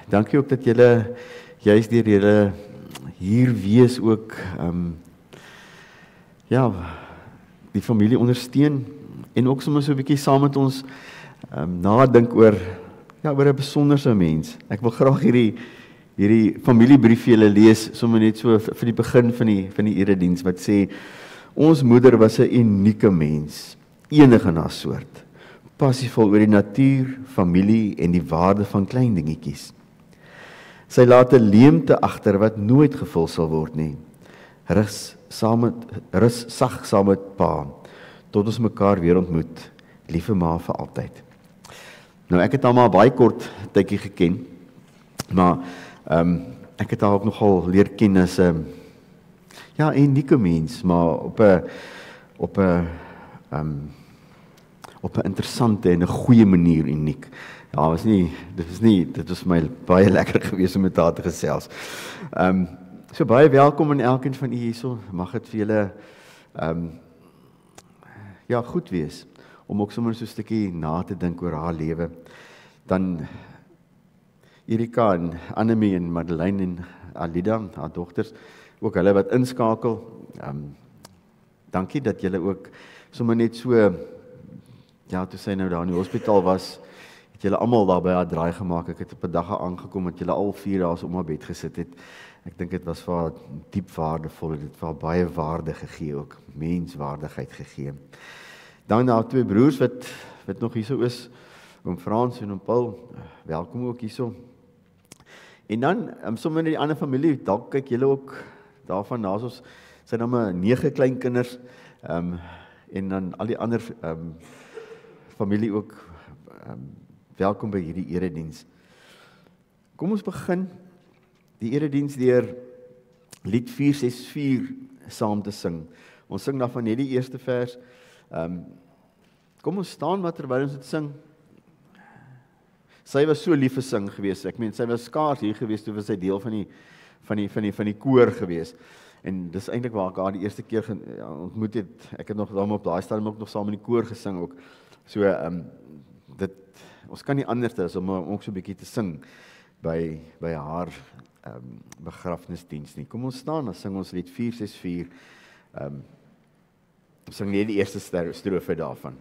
Dankie ook dat julle juist deur julle hier wees ook die familie ondersteun en ook sommer so 'n bietjie saam met ons nadink oor 'n besonderse mens. Ek wil graag hierdie familiebrief vir julle lees, sommer net so vir die begin van die erediens wat sê: ons moeder was 'n unieke mens, enige na soort, passievol oor die natuur, familie en die waarde van klein dingetjies. Sy laat 'n leemte agter wat nooit gevul sal word nie. Rus sag saam met pa, tot ons mekaar weer ontmoet, liewe ma vir altyd. Nou ek het haar maar baie kort tydjie geken, maar ek het haar ook nogal leer ken as 'n unieke mens, maar op 'n interessante en 'n goeie manier uniek. Ja, dit was my baie lekker gewees om met haar te gesels. So baie welkom aan elkeen van u hierso. Mag dit vir julle goed wees om ook sommer so 'n stukkie na te dink oor haar lewe. Dan Erika en Annemie en Madeleine en Alida, haar dogters, ook hulle wat inskakel. Dankie dat julle ook sommer net so, toe sy nou daar in die hospitaal was, het julle almal daar by haar draai gemaak. Ek het op 'n dag aangekom dat julle al 4 dae om haar bed gesit het. Ek dink dit was vir haar diep waardevol, dit het vir haar baie waarde gegee ook, menswaardigheid gegee. Dan haar 2 broers wat nog hierso is, oom Frans en oom Paul, welkom ook hierso. En dan, sommer in die ander familie, dalk kyk julle ook daarvan naas ons, sy dan maar 9 kleinkinders, en dan al die ander familie ook, welkom by hierdie erediens. Kom ons begin die erediens deur lied 464 saam te sing. Ons sing daarvan net die eerste vers. Kom ons staan maar terwyl ons dit sing. Sy was so lief vir sing gewees. Ek meen, sy was skaars hier gewees toe was sy deel van die koor gewees. En dis eintlik waar ek haar die eerste keer ontmoet het. Ek het nog daarmee op daai stadium ook nog saam in die koor gesing ook. So ons kan nie anders as om ook so 'n bietjie te sing by haar begrafnisdiens nie. Kom ons staan, dan sing ons lied 464. Sing net die eerste strofe daarvan.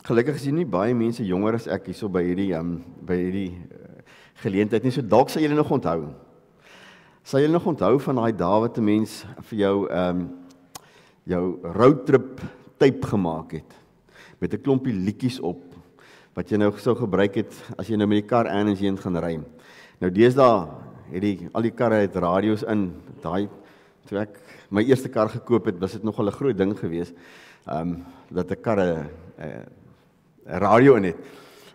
Gelukkig is hier nie baie mense jonger as ek hierso by hierdie geleentheid nie, so dalk sal julle nog onthou. Sal julle nog onthou van daai dae wat 'n mens vir jou roadtrip tape gemaak het, met 'n klompie liedjies op, wat jy nou sou gebruik het, as jy nou met die kar ergens heen gaan ry. Nou deesdae het al die karre het radio's in, toe ek my eerste kar gekoop het, was dit nogal 'n groot ding geweest, dat 'n kar 'n radio in het.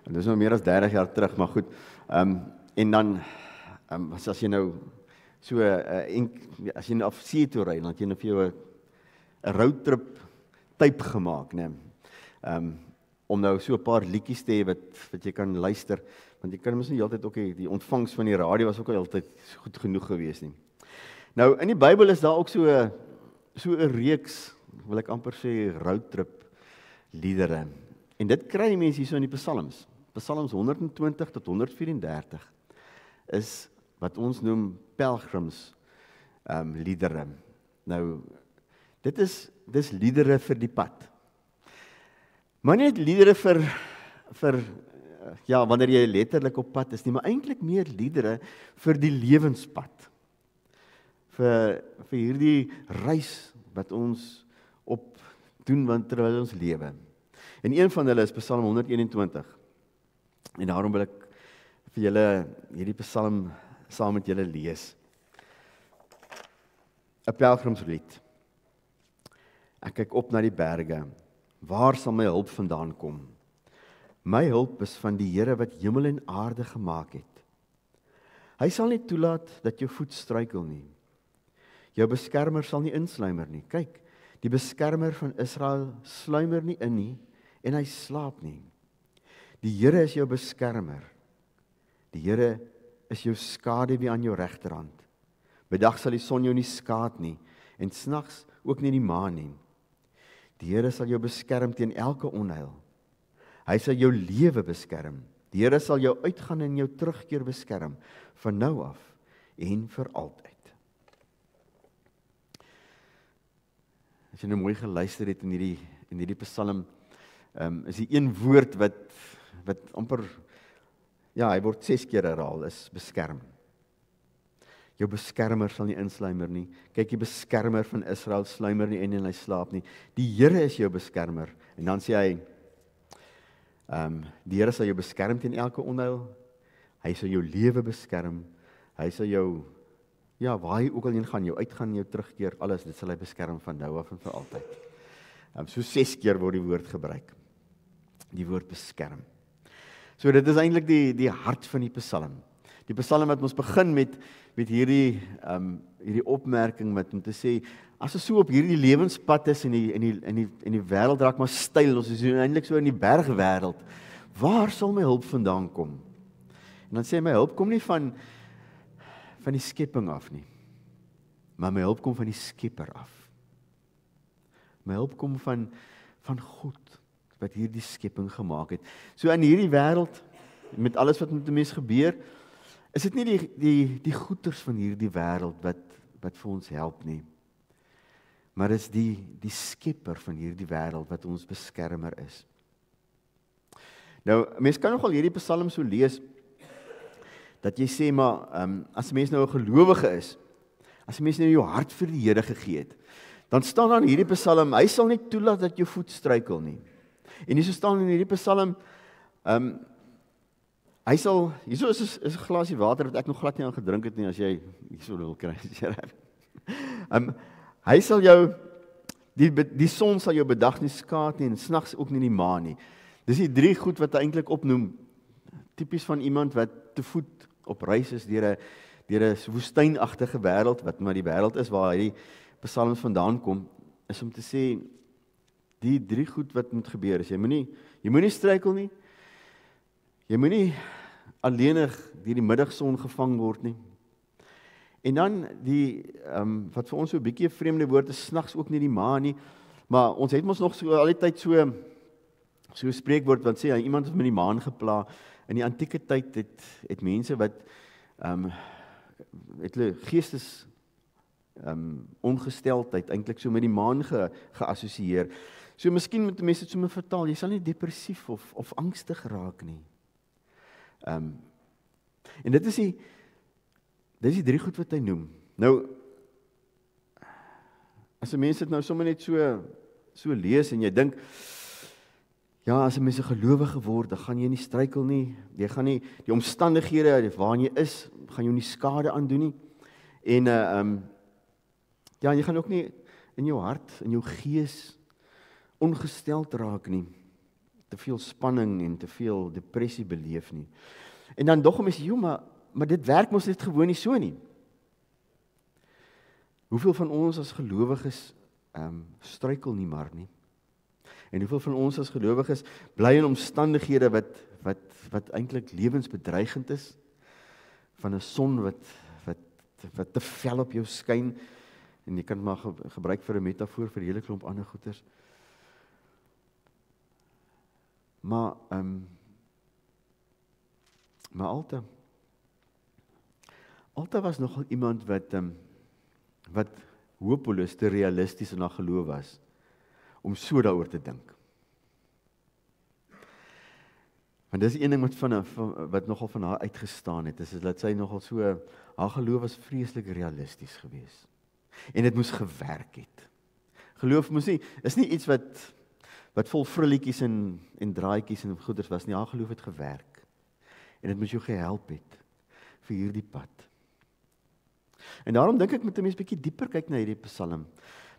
En dis nou meer as 30 jaar terug, maar goed. En dan, as jy nou so, as jy nou af see toe ry, dan het jy nou vir jou 'n roadtrip tape gemaak, né? om nou so 'n paar liedjies te hê wat jy kan luister, want jy kan mos nie heeltyd ook die ontvangs van die radio was ook al heeltyd goed genoeg gewees nie. Nou in die Bybel is daar ook so 'n reeks, wil ek amper sê roadtrip liedere. En dit kry mense hier so in die Psalms. Psalms 120 tot 134 is wat ons noem pelgrims liedere. Nou dis liedere vir die pad. Maar nie net liedere vir wanneer jy letterlik op pad is nie, maar eintlik meer liedere vir die lewenspad. Vir hierdie reis wat ons op doen terwyl ons lewe. En een van hulle is Psalm 121. En daarom wil ek vir julle hierdie Psalm saam met julle lees. 'n Pelgrimslied. Ek kyk op na die berge. Waar sal my hulp vandaan kom? My hulp is van die Here wat hemel en aarde gemaak het. Hy sal nie toelaat dat jou voet struikel nie. Jou beskermer sal nie insluimer nie. Kyk, die beskermer van Israel sluimer nie in nie en hy slaap nie. Die Here is jou beskermer. Die Here is jou skaduwee aan jou regterhand. By dag sal die son jou nie skaad nie en snags ook nie die maan nie. Die Here sal jou beskerm teen elke onheil. Hy sal jou lewe beskerm. Die Here sal jou uitgaan en jou terugkeer beskerm van nou af en vir altyd. As jy nou mooi geluister het in hierdie Psalm, is die een woord wat amper, hy word 6 keer herhaal, is beskerm. Jou beskermer sal nie insluimer nie. Kyk, die beskermer van Israel sluimer nie en hy slaap nie. Die Here is jou beskermer. En dan sê hy, die Here sal jou beskerm teen elke onheil. Hy sal jou lewe beskerm. Hy sal jou, waar jy ook al heen gaan, jou uitgaan, jou terugkeer, alles, dit sal hy beskerm van nou af en vir altyd. So 6 keer word die woord gebruik. Die woord beskerm. So dit is eintlik die hart van die Psalm. Die Psalm wat ons begin met hierdie opmerking om te sê, as ons so op hierdie lewenspad is en die wêreld raak maar styl, ons is eintlik so in die bergwêreld, waar sal my hulp vandaan kom? En dan sê my hulp kom nie van die skepping af nie, maar my hulp kom van die Skepper af. My hulp kom van God, wat hierdie skepping gemaak het. So in hierdie wêreld, met alles wat met die mens gebeur, is dit nie die goeders van hierdie wêreld wat vir ons help nie, maar is die Skepper van hierdie wêreld wat ons beskermer is. Nou, mens kan nogal hierdie Psalm so lees, dat jy sê, maar as 'n mens nou 'n gelowige is, as 'n mens nou jou hart vir die Here gegee het, dan staan daar in hierdie Psalm, hy sal nie toelaat dat jou voet struikel nie. En hier so staan in hierdie Psalm, hy sal, hierso is 'n glasie water wat ek nog glad nie aan gedrink het nie, as jy hierso wil kry, is jy reg. Hy sal jou, die son sal jou bedag nie skaad nie, en snags ook nie die maan nie. Dis die 3 goed wat hy eintlik opnoem, tipies van iemand wat te voet op reis is deur 'n woestynagtige wêreld, wat maar die wêreld is waar hierdie psalms vandaan kom, is om te sê, die 3 goed wat moet gebeur is, jy moenie struikel nie, jy moenie alleenig deur die middagson gevang word nie. En dan wat vir ons so 'n bietjie 'n vreemde woord is, snags ook nie die maan nie, maar ons het mos nog so al die tyd so 'n spreekwoord wat sê, iemand het met die maan gepla. In die antieke tyd het mense wat het hulle geestes ongesteldheid eintlik so met die maan geassosieer. So miskien moet mense dit so vertaal, jy sal nie depressief of angstig raak nie. En dit is die 3 goed wat hy noem. Nou, as 'n mens dit nou sommer net so lees en jy dink, as 'n mens 'n gelowige word, dan gaan jy nie struikel nie, jy gaan nie, die omstandighede waarin jy is, gaan jou nie skade aandoen nie, en jy gaan ook nie in jou hart, in jou gees, ongesteld raak nie, te veel spanning en te veel depressie beleef nie. En dan dog mens, maar dit werk mos net gewoon nie so nie. Hoeveel van ons as gelowiges struikel nie maar nie. En hoeveel van ons as gelowiges bly in omstandighede wat eintlik lewensbedreigend is, van 'n son wat te fel op jou skyn, en jy kan het maar gebruik vir 'n metafoor vir 'n hele klomp ander goeters. Maar Alta was nogal iemand wat hopeloos te realisties in haar geloof was, om so daaroor te dink. Want dis een ding wat nogal van haar uitgestaan het, is dat sy nogal so, haar geloof was vreeslik realisties geweest. En dit moes gewerk het. Geloof moes nie, is nie iets wat vol frulletjies en draadjies en goeders was nie, haar geloof het gewerk. En dit moes jou gehelp het vir hierdie pad. En daarom dink ek moet 'n mens bietjie dieper kyk na hierdie Psalm.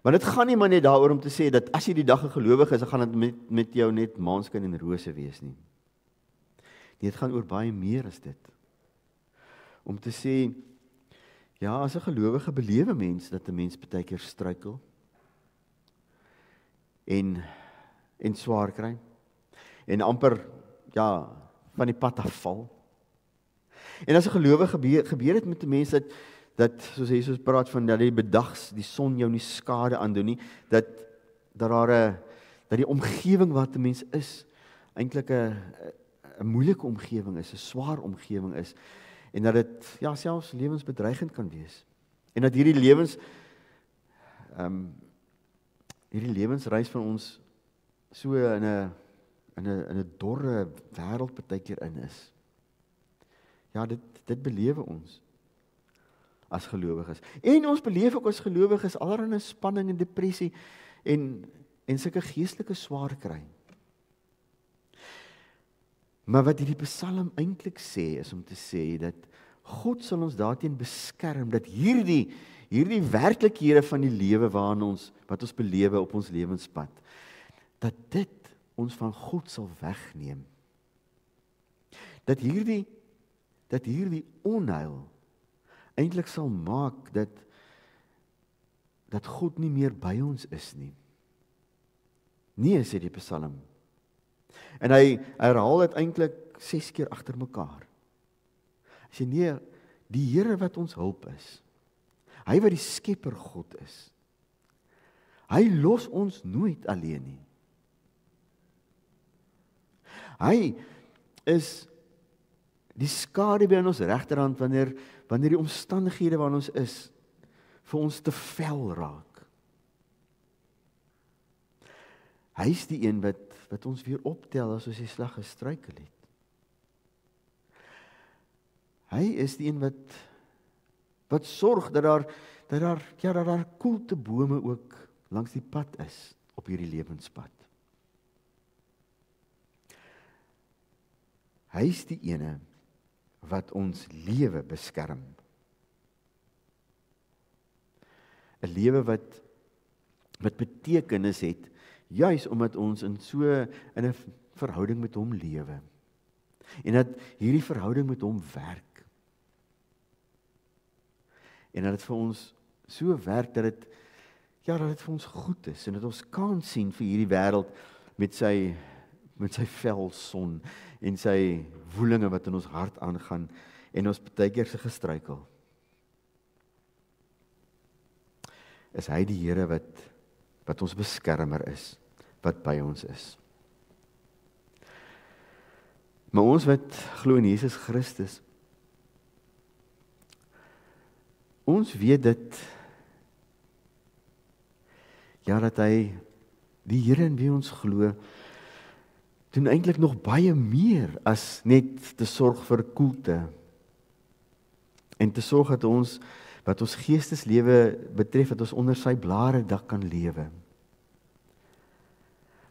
Want dit gaan nie maar net daaroor om te sê dat as jy die dag 'n gelowige is, dan gaan dit met jou net maanskyn en rose wees nie. Nee, dit gaan oor baie meer as dit. Om te sê, ja, as 'n gelowige belewe mens dat 'n mens baie keer struikel en swaar kry en amper van die pad afval. En as 'n gelowige gebeur dit met 'n mens dat soos Jesus praat van dat die bedags die son jou nie skade aandoen nie, dat die omgewing wat 'n mens is eintlik 'n moeilike omgewing is, 'n swaar omgewing is, en dat dit selfs lewensbedreigend kan wees. En dat hierdie lewensreis van ons so in 'n dorre wêreld baie keer in is. Ja, dit belewe ons as gelowiges. En ons beleef ook as gelowiges allerlei spanning en depressie en sulke geestelike swaar kry. Maar wat hierdie Psalm eintlik sê, is om te sê dat God sal ons daarteen beskerm, dat hierdie werklikhede van die lewe wat ons belewe op ons lewenspad, dat dit ons van God sal wegneem. Dat hierdie onheil eintlik sal maak dat God nie meer by ons is nie. Nee, sê die Psalm. En hy herhaal dit eintlik 6 keer agter mekaar. Hy sê nee, die Here wat ons hulp is, hy wat die skepper God is, hy los ons nooit alleen nie. Hy is die skaduwee aan ons regterhand wanneer die omstandighede waarin ons is vir ons te vel raak. Hy is die een wat ons weer optel as ons die slag gestruikel het. Hy is die een wat sorg dat daar koelte bome ook langs die pad is op hierdie lewenspad. Hy is die ene wat ons lewe beskerm. 'n Lewe wat betekenis het, juis omdat ons in 'n verhouding met hom lewe. En dat hierdie verhouding met hom werk. En dat dit vir ons so werk dat dit vir ons goed is en dat ons kan sien vir hierdie wêreld met sy vel son en sy woelinge wat in ons hart aangaan en ons baie keer se gestruikel. Is hy die Here wat ons beskermer is, wat by ons is. Maar ons wat glo in Jesus Christus, ons weet dit, dat hy, die Here in wie ons glo, doen eintlik nog baie meer as net te sorg vir koelte en te sorg dat ons, wat ons geesteslewe betref, dat ons onder sy blare dak kan lewe.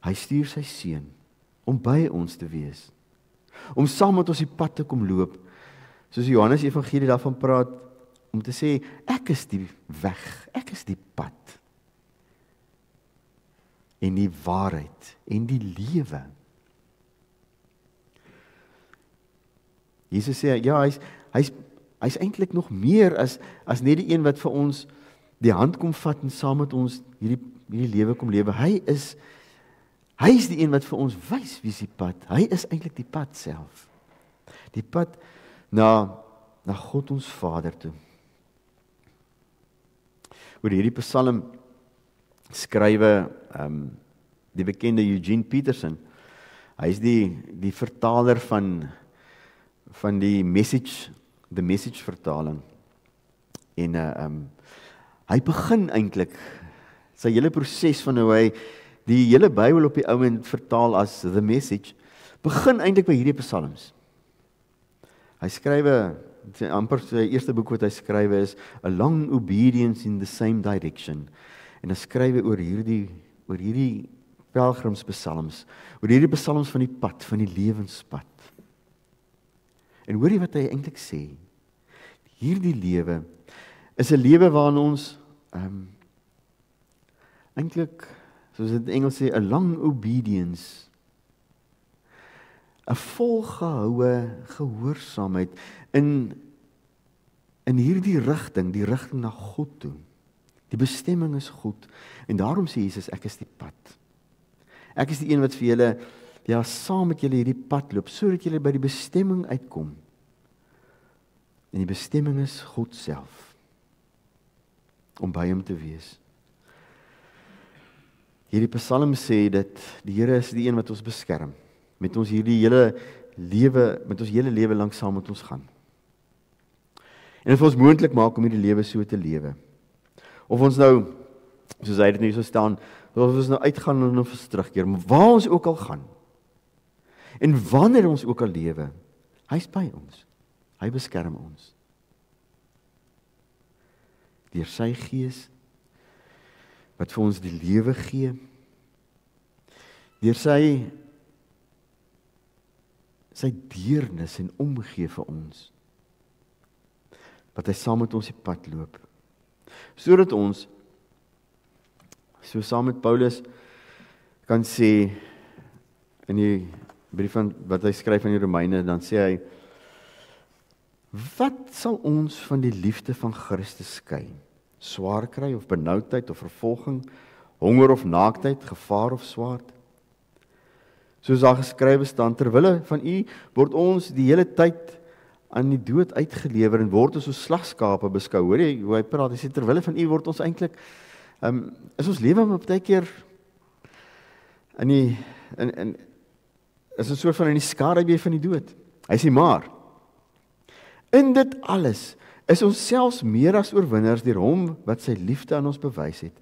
Hy stuur sy seun om by ons te wees, om saam met ons die pad te kom loop, soos Johannes Evangelie daarvan praat, om te sê, ek is die weg, ek is die pad, en die waarheid, en die lewe. Jesus sê, hy's eintlik nog meer as net die een wat vir ons die hand kom vat en saam met ons hierdie lewe kom lewe. Hy Hy is die een wat vir ons wys wie is die pad. Hy is eintlik die pad self. Die pad na God ons Vader toe. Oor hierdie Psalm skrywe die bekende Eugene Peterson. Hy is die vertaler van die the message vertaling. En hy begin eintlik sy hele proses van hoe hy die hele Bybel op die ouend vertaal as the message, begin eintlik by hierdie psalms. Hy skrywe, amper sy eerste boek wat hy skrywe is A Long Obedience in the Same Direction. En hy skrywe oor hierdie pelgrimspsalms, oor hierdie psalms van die pad, van die lewenspad. En hoor jy wat hy eintlik sê? Hierdie lewe is 'n lewe waarin ons eintlik, soos dit in Engels sê, 'n long obedience, 'n volgehoue gehoorsaamheid in hierdie rigting, die rigting na God toe. Die bestemming is goed. En daarom sê Jesus, ek is die pad. Ek is die een wat vir julle, saam met julle hierdie pad loop, sodat julle by die bestemming uitkom. En die bestemming is God self. Om by hom te wees. Hierdie Psalm sê dat die Here is die een wat ons beskerm. Met ons hele lewe lank saam met ons gaan. En dit vir ons moontlik maak om hierdie lewe so te lewe. Of ons nou, soos hy dit nie so staan, of ons nou uitgaan en ons terugkeer, maar waar ons ook al gaan, en wanneer ons ook al lewe, hy is by ons. Hy beskerm ons. Deur sy Gees, wat vir ons die lewe gee, deur sy deernis en omgee vir ons, wat hy saam met ons die pad loop, sodat ons, so saam met Paulus, kan sê, in die brief wat hy skryf aan die Romeine, dan sê hy, wat sal ons van die liefde van Christus skei? Swaar kry of benoudheid of vervolging, honger of naaktheid, gevaar of swaard? Soos daar geskrywe staan, terwille van u word ons die hele tyd aan die dood uitgelewer en word ons soos slagskape beskou. Hoor jy hoe hy praat? Hy sê terwille van u word ons eintlik is ons lewe maar baie keer is 'n soort van in die skaduwee van die dood. Hy sê maar in dit alles is ons selfs meer as oorwinnaars deur hom wat sy liefde aan ons bewys het.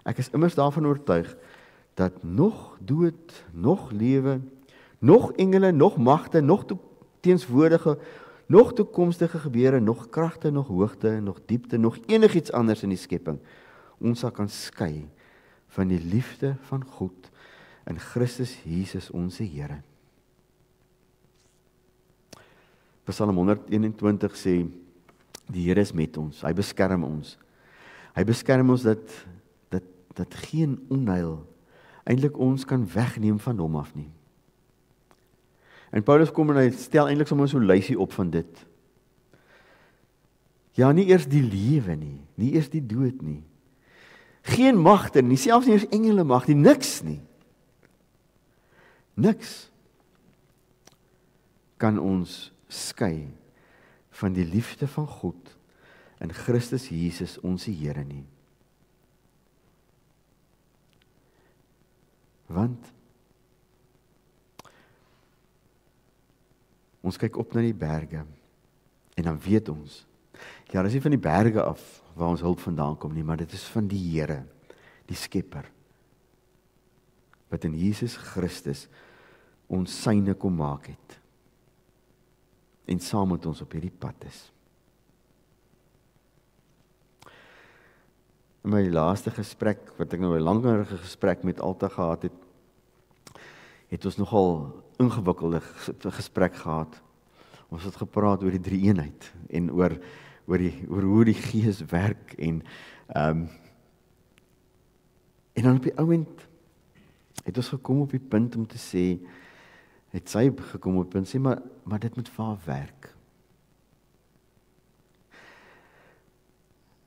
Ek is immers daarvan oortuig dat nog dood, nog lewe, nog engele, nog magte, nog teenswoordige, nog toekomstige gebeure, nog kragte, nog hoogte, nog diepte, nog enigiets anders in die skepping ons sal kan skei van die liefde van God in Christus Jesus ons Here. Psalm 121 sê, die Here is met ons, hy beskerm ons. Hy beskerm ons dat geen onheil eintlik ons kan wegneem van hom af nie. En Paulus kom en hy stel eintlik sommer so 'n lysie op van dit. Ja, nie eers die lewe nie, nie eers die dood nie. Geen magte nie, selfs nie eers engele mag nie, niks nie. Niks kan ons skei van die liefde van God in Christus Jesus ons Here nie. Want ons kyk op na die berge en dan weet ons, ja, dis nie van die berge af waar ons hulp vandaan kom nie, maar dit is van die Here, die Skepper, wat in Jesus Christus ons syne kom maak het en saam met ons op hierdie pad is. In my laaste gesprek, wat ek nou 'n langerige gesprek met Alta gehad het ons nogal ingewikkelde gesprek gehad. Ons het gepraat oor die drie-eenheid en oor hoe die Gees werk en dan op die ouend het ons gekom op die punt om te sê, het sy gekom op die punt sê, maar dit moet vir haar werk.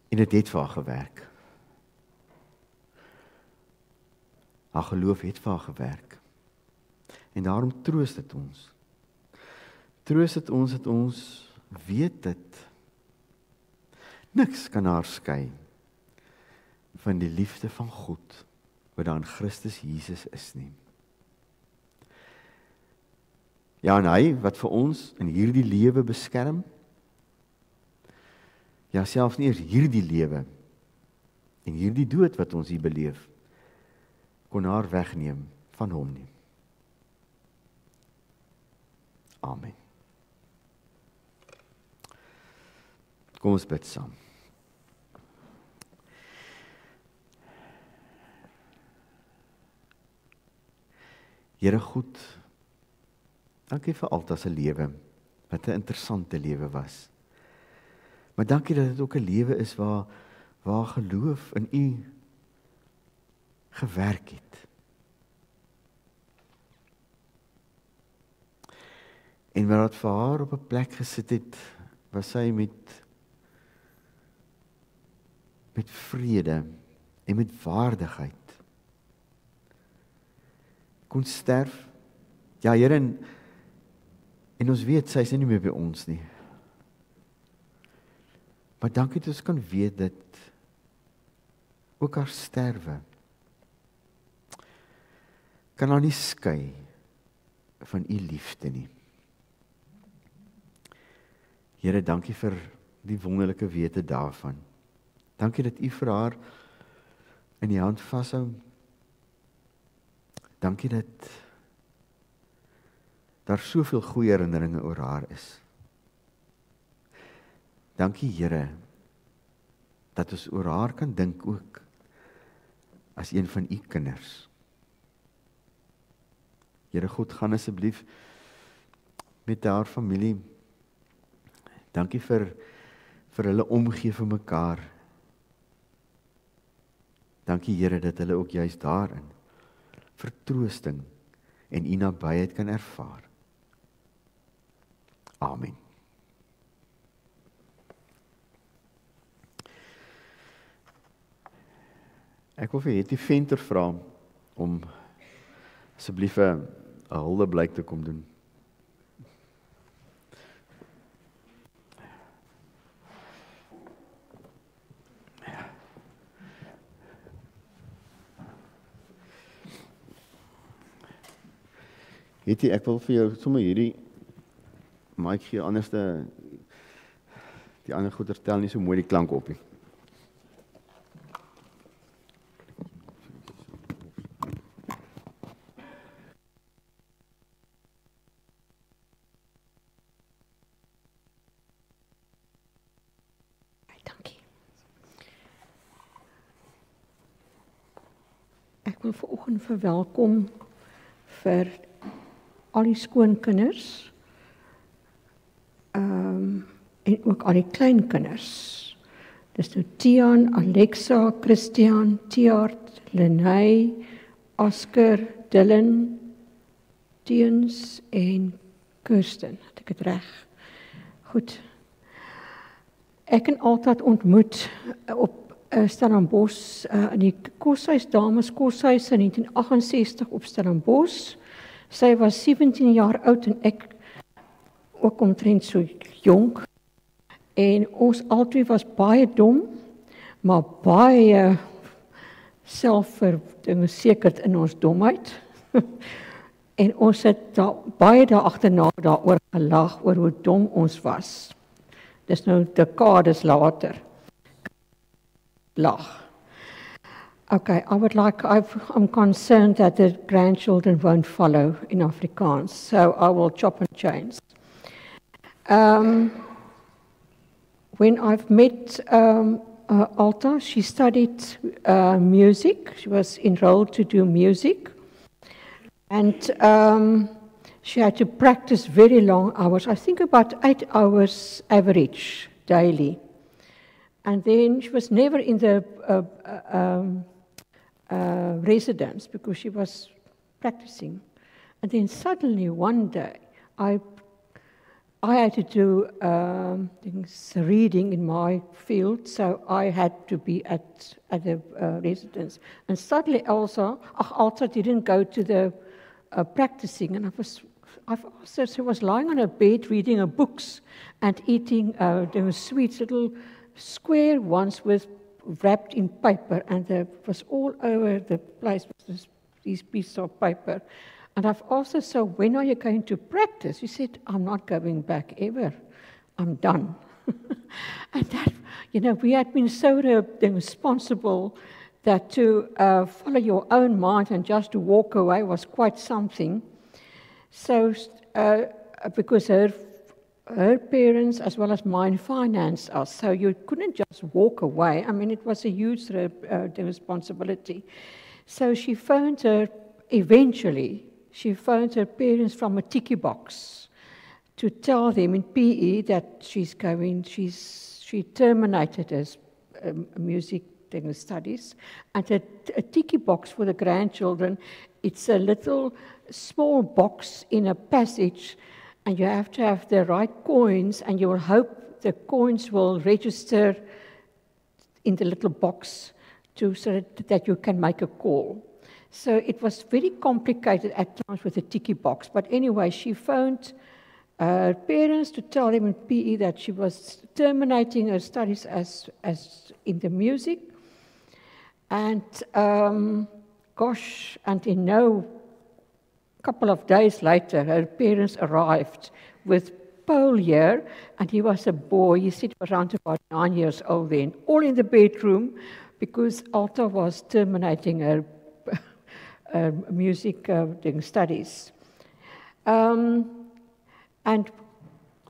En dit het vir haar gewerk. Haar geloof het vir haar gewerk. En daarom troos dit ons. Troos dit ons dat ons weet dit. Niks kan haar skei van die liefde van God, wat daar in Christus Jesus is nie. Ja, en hy wat vir ons in hierdie lewe beskerm, ja, selfs nie eers hierdie lewe en hierdie dood wat ons hier beleef, kon haar wegneem van hom nie. Amen. Kom ons bid saam. Here God, dankie vir Alta se lewe, wat 'n interessante lewe was. Maar dankie dat dit ook 'n lewe is waar geloof in U gewerk het. En waar dit vir haar op 'n plek gesit het, was sy met vrede en met waardigheid kon sterf. Ja, Here, en ons weet, sy is nie meer by ons nie. Maar dankie dat ons kan weet dat ook haar sterwe kan haar nie skei van U liefde nie. Here, dankie vir die wonderlike wete daarvan. Dankie dat U vir haar in die hand vashou. Dankie dat daar soveel goeie herinneringe oor haar is. Dankie Here, dat ons oor haar kan dink ook, as een van U kinders. Here God, gaan asseblief met haar familie. Dankie vir hulle omgee vir mekaar. Dankie Here, dat hulle ook juist daarin vertroosting en U nabyheid kan ervaar. Amen. Ek wil vir Hetty Venter vra om asseblief 'n huldeblyk te kom doen. Hetty, ek wil vir jou sommer hierdie, maar ek gee anderste, die ander goeie tel nie so mooi die klank op nie. Dankie. Ek wil vanoggend verwelkom vir al die skoonkinders, en ook al die kleinkinders. Dis nou Tiaan, Alexa, Christian, Tiaart, Lenay, Oscar, Dylan, Teens en Kirsten. Het ek het reg? Goed. Ek en Alta ontmoet op Stellenbosch, in die koshuis, dames koshuis in 1968 op Stellenbosch. Sy was 17 jaar oud en ek ook omtrent so jonk. En ons albei was baie dom, maar baie selfversekerd in ons domheid. En ons het baie daar agterna daaroor gelag oor hoe dom ons was. Dis nou dekades later. Lag. Okay, I'm concerned that the grandchildren won't follow in Afrikaans, so I will chop and change. When I've met Alta, she studied music. She was enrolled to do music. And she had to practice very long hours, I think about 8 hours average daily. And then she was never in the residence because she was practicing. And then suddenly one day, I had to do reading in my field, so I had to be at the residence. And suddenly Alta didn't go to the practicing, and I've asked her, she was lying on her bed reading her books and eating those sweet little square ones wrapped in paper, and it was all over the place, these pieces of paper. And I've asked her, so when are you going to practice? She said, I'm not going back ever. I'm done. And that, we had been so responsible that to follow your own mind and just to walk away was quite something. So, because her parents as well as mine financed us, so you couldn't just walk away. I mean, it was a huge responsibility. So she phoned her parents from a tiki box to tell them in PE that she terminated her music studies. And a tiki box for the grandchildren, it's a little small box in a passage, and you have to have the right coins, and you will hope the coins will register in the little box so that you can make a call. So it was very complicated at times with the tiki box. But anyway, she phoned her parents to tell them in PE that she was terminating her studies as in the music. And and in no couple of days later, her parents arrived with Paul here, and he was a boy. He said he was around about 9 years old then, all in the bedroom, because Alta was terminating her music studies. And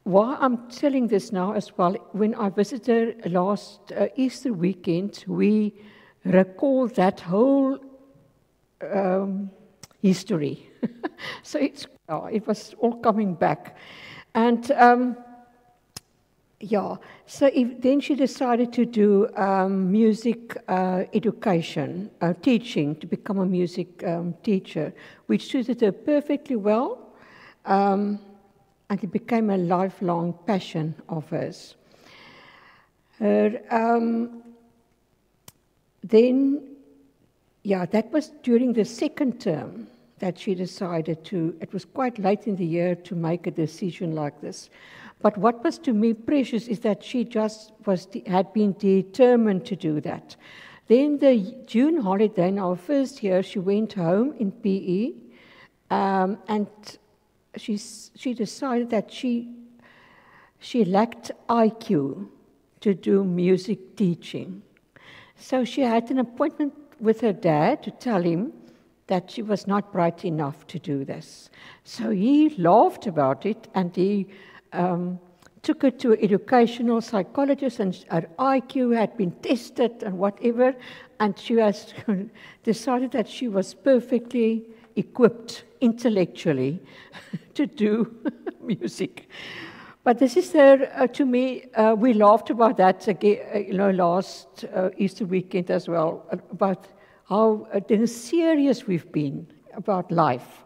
why I'm telling this now as well, when I visited her last Easter weekend, we recalled that whole history. So it was all coming back. And then she decided to do music education, teaching, to become a music teacher, which suited her perfectly well, and it became a lifelong passion of hers. That was during the second term that she decided it was quite late in the year to make a decision like this. But what was to me precious is that she just had been determined to do that. Then the June holiday, in our first year, she went home in PE, and she decided that she lacked IQ to do music teaching. So she had an appointment with her dad to tell him that she was not bright enough to do this. So he laughed about it, and he took her to an educational psychologist, and her IQ had been tested and whatever, and she has decided that she was perfectly equipped intellectually to do music. But this is to me, we laughed about that again, last Easter weekend as well, about how serious we've been about life.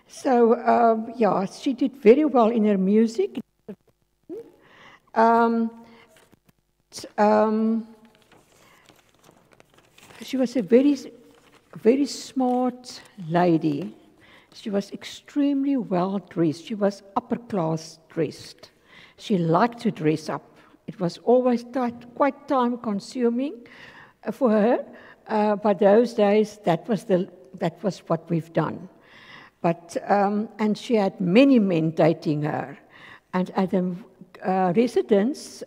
She did very well in her music. She was a very, very smart lady. She was extremely well dressed. She was upper class dressed. She liked to dress up. It was always quite time consuming for her. But those days, that was what we've done. But and she had many men dating her, and at the residence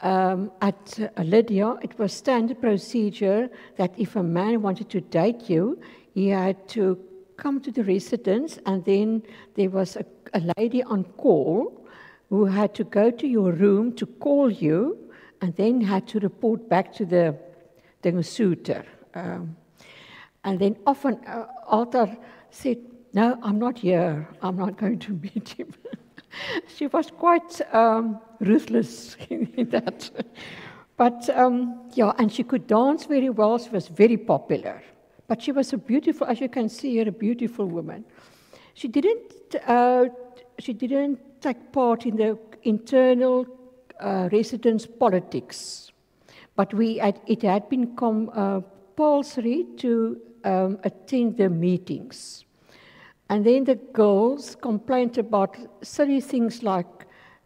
at Lydia, it was standard procedure that if a man wanted to date you, he had to come to the residence, and then there was a lady on call who had to go to your room to call you, and then had to report back to the suitor. And then often Alta said, "No, I'm not here. I'm not going to meet him." She was quite ruthless in that. But and she could dance very well. She was very popular. But she was a beautiful, as you can see here, a beautiful woman. She didn't take part in the internal residence politics, but it had been compulsory to attend the meetings. And then the girls complained about silly things like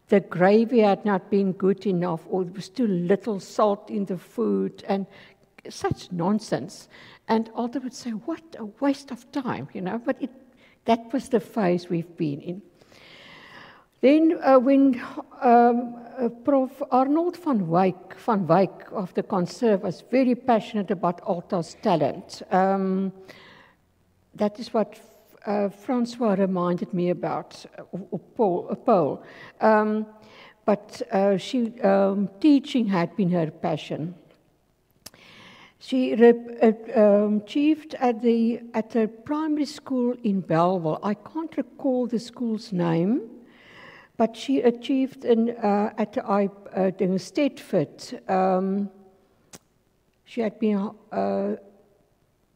the gravy had not been good enough, or there was too little salt in the food, and such nonsense. And Alta would say, what a waste of time, but that was the phase we've been in. Then when Prof. Arnold van Wyk of the Conserve was very passionate about Alta's talent. That is what Francois reminded me about, Paul. But teaching had been her passion. She achieved at a primary school in Bellville. I can't recall the school's name, but she achieved at Stedford. She had been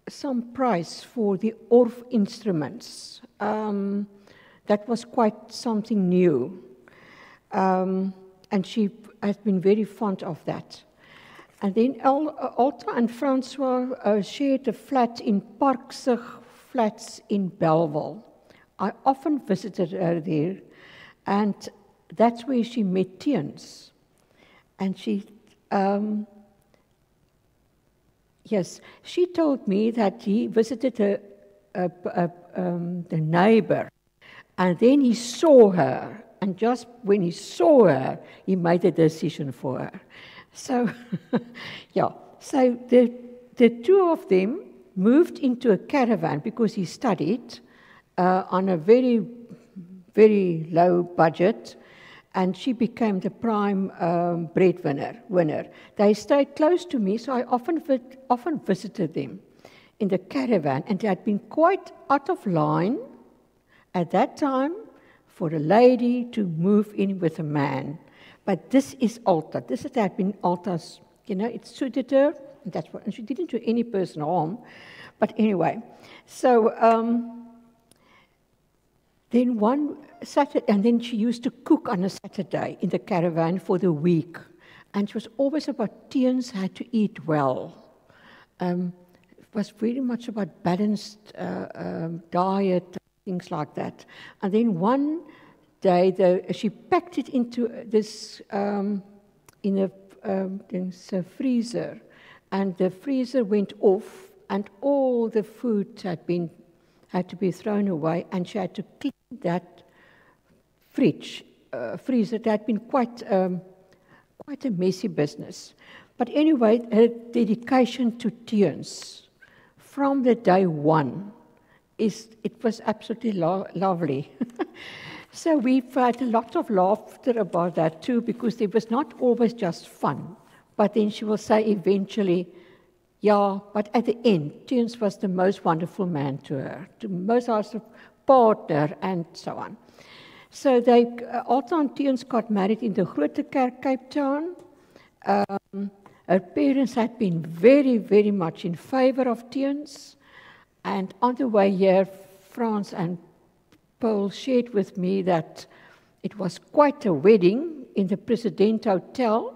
some prize for the Orff instruments. That was quite something new. And she has been very fond of that. And then Alta and Francois shared a flat in Parksig Flats in Bellville. I often visited her there, and that's where she met Tiens. And she told me that he visited the neighbor, and then he saw her, and just when he saw her, he made a decision for her. So, so the two of them moved into a caravan because he studied on a very, very low budget, and she became the prime breadwinner. They stayed close to me, so I often visited them in the caravan, and they had been quite out of line at that time for a lady to move in with a man. But this is Alta. This had been Alta's, it suited her, and she didn't do any person harm. But anyway, so then one Saturday, and then she used to cook on a Saturday in the caravan for the week. And she was always about Tiens had to eat well. It was very much about balanced diet, things like that. And then one day, she packed it into this in a freezer, and the freezer went off, and all the food had to be thrown away, and she had to clean that freezer. That had been quite a messy business. But anyway, her dedication to Tiens from the day one it was absolutely lovely. So we've had a lot of laughter about that too, because it was not always just fun. But then she will say eventually, but at the end, Tiens was the most wonderful man to her, the most awesome partner, and so on. So Alta and Tiens got married in the Grote Kerk, Cape Town. Her parents had been very, very much in favor of Tiens. And on the way here, Frans and Paul shared with me that it was quite a wedding in the President Hotel.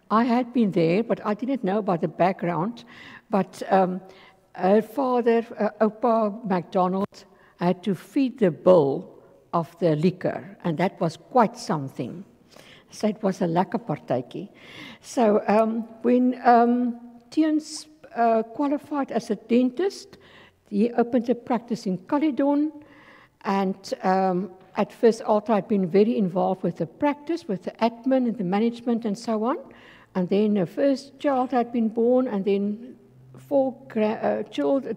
I had been there, but I didn't know about the background. But her father, Opa MacDonald, had to feed the bill of the liquor, and that was quite something. So it was a lekker partytjie. So when Tiens qualified as a dentist, he opened a practice in Caledon. And at first, Alta had been very involved with the practice, with the admin and the management and so on. And then her first child had been born, and then 4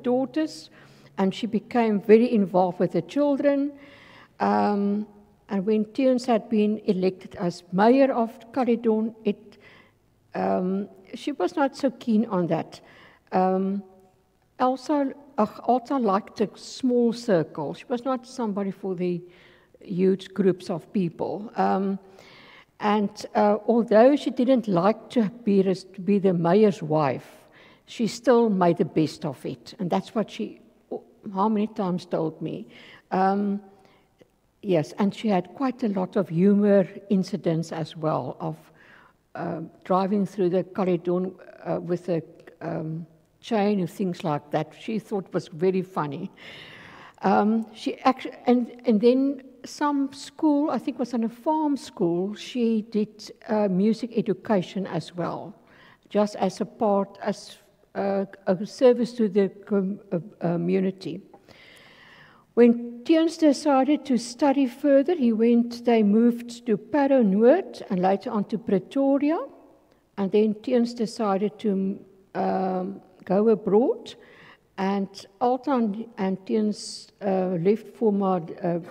daughters. And she became very involved with the children. And when Tiens had been elected as mayor of Caledon, she was not so keen on that. Alta liked a small circle. She was not somebody for the huge groups of people. And although she didn't like to be the mayor's wife, she still made the best of it. And that's what she, how many times told me. Yes, and she had quite a lot of humor incidents as well, of driving through the Caledon with a chain and things like that. She thought it was very funny. She actually, and then some school, I think it was on a farm school, she did music education as well, just as a part, as a service to the community. When Tiens decided to study further, they moved to Parow Noord and later on to Pretoria. And then Tiens decided to go abroad. And Alta and Tiens left for Malaysia.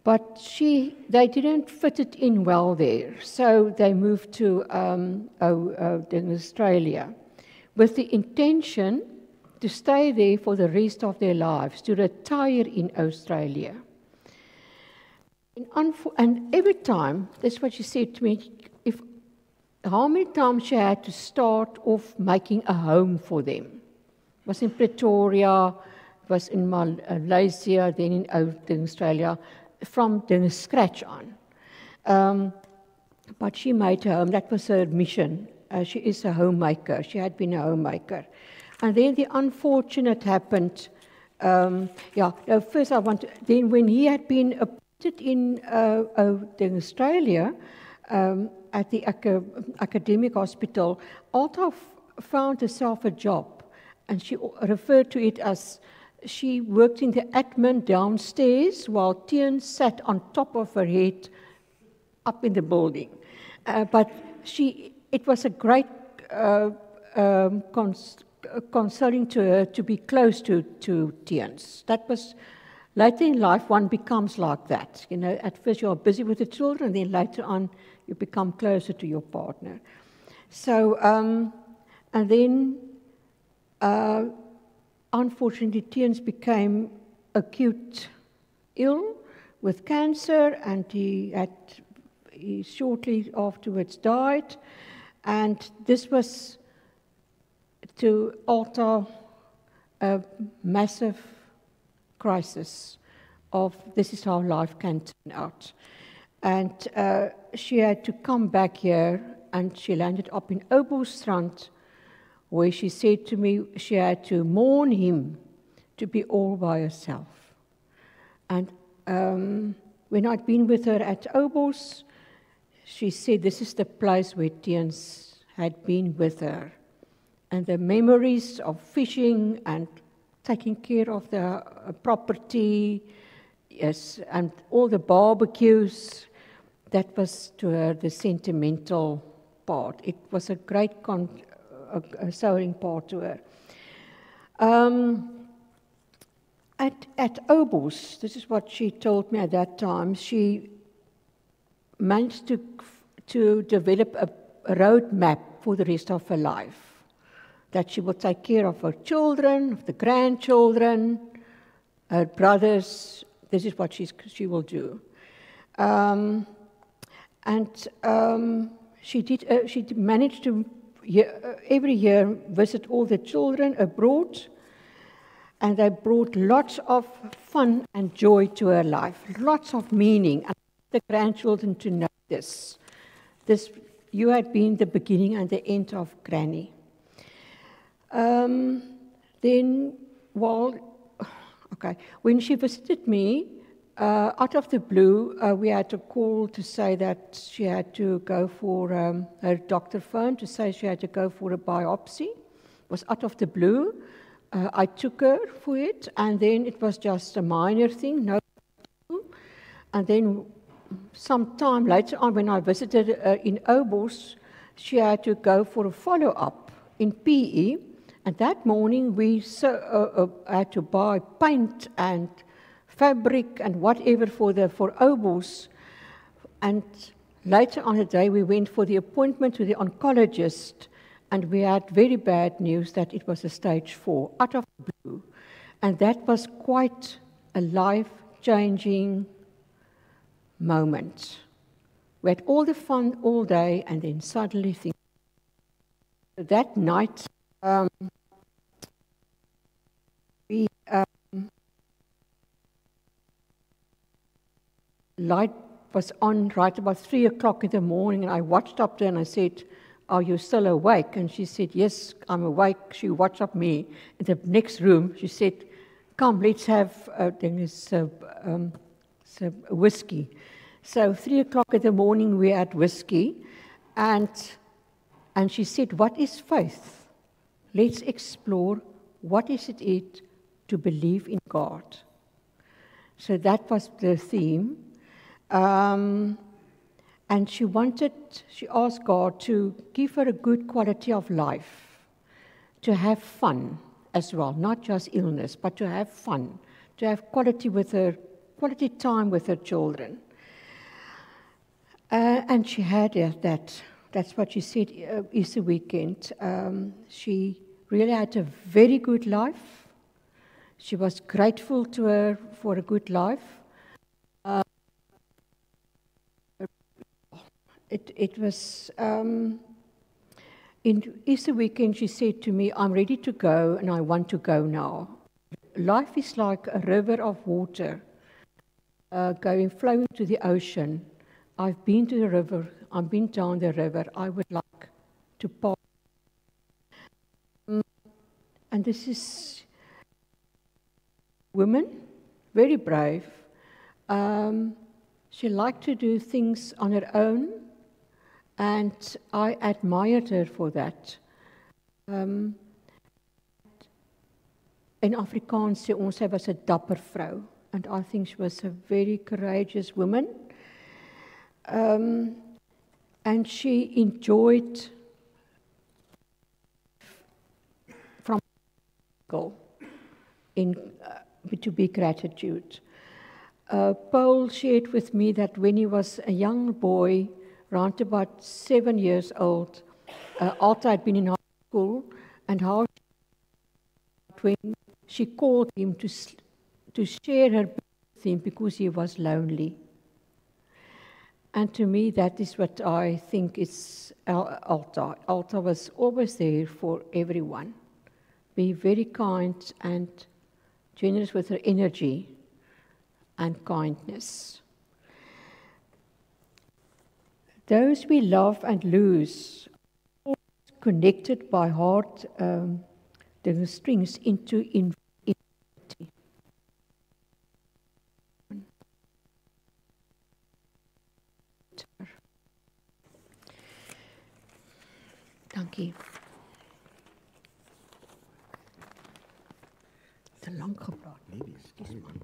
But they didn't fit it in well there. So they moved to Australia with the intention to stay there for the rest of their lives, to retire in Australia. And every time, that's what she said to me, how many times she had to start off making a home for them. It was in Pretoria, it was in Malaysia, then in Australia, from the scratch on. But she made a home, that was her mission. She is a homemaker, she had been a homemaker. And then the unfortunate happened. First then when he had been appointed in Australia at the academic hospital, Alta found herself a job, and she referred to it as she worked in the admin downstairs while Tiens sat on top of her head up in the building. But it was a great consoling to her to be close to Tiens. That was, later in life, one becomes like that. You know, at first you are busy with the children, then later on you become closer to your partner. So, and then, unfortunately, Tiens became acute ill with cancer, and he shortly afterwards died. And this was to Alta a massive crisis of this is how life can turn out. And she had to come back here, and she landed up in Oberholzer, where she said to me she had to mourn him to be all by herself. And when I'd been with her at Oberholzer, she said this is the place where Tiens had been with her. And the memories of fishing and taking care of the property, yes, and all the barbecues, that was to her the sentimental part. It was a great sewing part to her. At Oberholzer, this is what she told me at that time, she managed to develop a road map for the rest of her life. That she will take care of her children, of the grandchildren, her brothers. This is what she will do. She managed to every year visit all the children abroad, and they brought lots of fun and joy to her life, lots of meaning. And the grandchildren to know this. You had been the beginning and the end of Granny. When she visited me, out of the blue, we had a call to say that she had to go for her doctor phoned to say she had to go for a biopsy. It was out of the blue. I took her for it, and then it was just a minor thing, no. And then some time later on, when I visited in Oberholzer, she had to go for a follow-up in PE. And that morning, we had to buy paint and fabric and whatever for Oberholzer. And later on the day, we went for the appointment to the oncologist, and we had very bad news that it was a stage 4, out of the blue. And that was quite a life-changing moment. We had all the fun all day, and then suddenly things. That night, light was on right about 3 o'clock in the morning, and I watched up there and I said, "Are you still awake?" And she said, "Yes, I'm awake." She WhatsApped me in the next room. She said, "Come, let's have whiskey." So 3 o'clock in the morning we had whiskey, and she said, "What is faith? Let's explore what is it to believe in God." So that was the theme. And she asked God to give her a good quality of life, to have fun as well, not just illness, but to have fun, to have quality time with her children. And she had that. That's what she said Easter weekend. She really had a very good life. She was grateful to her for a good life. It was in Easter weekend. She said to me, "I'm ready to go, and I want to go now. Life is like a river of water flowing to the ocean. I've been to the river. I've been down the river. I would like to pass." And this is woman, very brave. She liked to do things on her own. And I admired her for that. In Afrikaans sê ons sy was 'n dapper vrou, and I think she was a very courageous woman. And she enjoyed from to be gratitude. Paul shared with me that when he was a young boy, around about 7 years old, Alta had been in high school, and how when she called him to share her with him because he was lonely. And to me, that is what I think is Alta. Alta was always there for everyone. Be very kind and generous with her energy and kindness. Those we love and lose, connected by heart, the strings into infinity. Dankie. Te lank gepraat. Nee, dis man.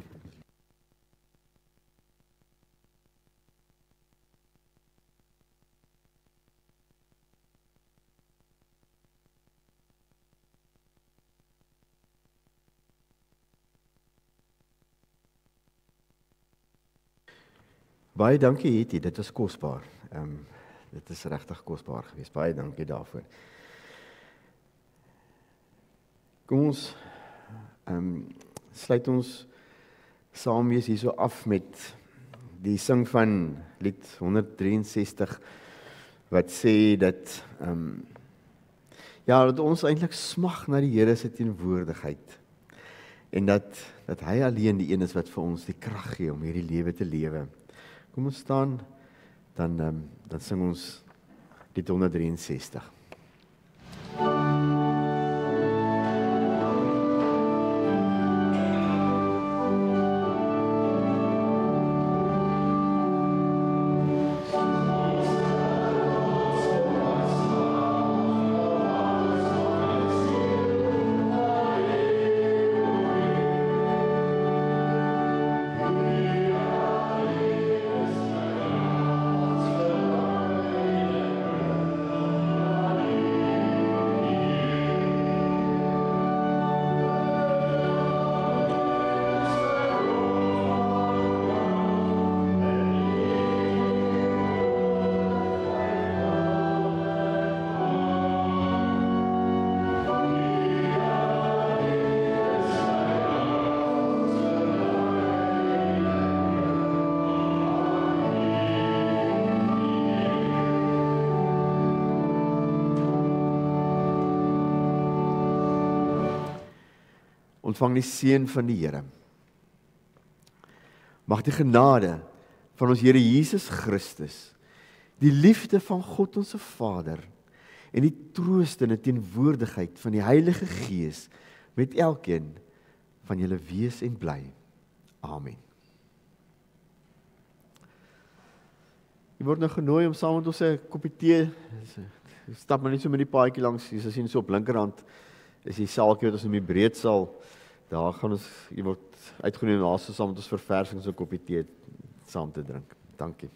Baie dankie Hetty, dit was kosbaar. Dit is regtig kosbaar geweest. Baie dankie daarvoor. Kom ons sluit ons saam wees hierso af met die sing van lied 163 wat sê dat dat ons eintlik smag na die Here se teenwoordigheid en dat hy alleen die een is wat vir ons die krag gee om hierdie lewe te lewe. Kom ons staan, dan sing ons lied 163. Ontvang die seën van die Here. Mag die genade van ons Here Jesus Christus, die liefde van God ons Vader en die troostende teenwoordigheid van die Heilige Gees met elkeen van julle wees en bly. Amen. Jy word nou genooi om saam met ons 'n koppie tee. Stap maar net so met die paadjie langs, jy sien so op linkerhand is die saaltjie wat ons in die breedsaal. Daar gaan ons, jy word uitgenooi om daar saam met ons verversing so 'n koppie tee saam te drink. Dankie.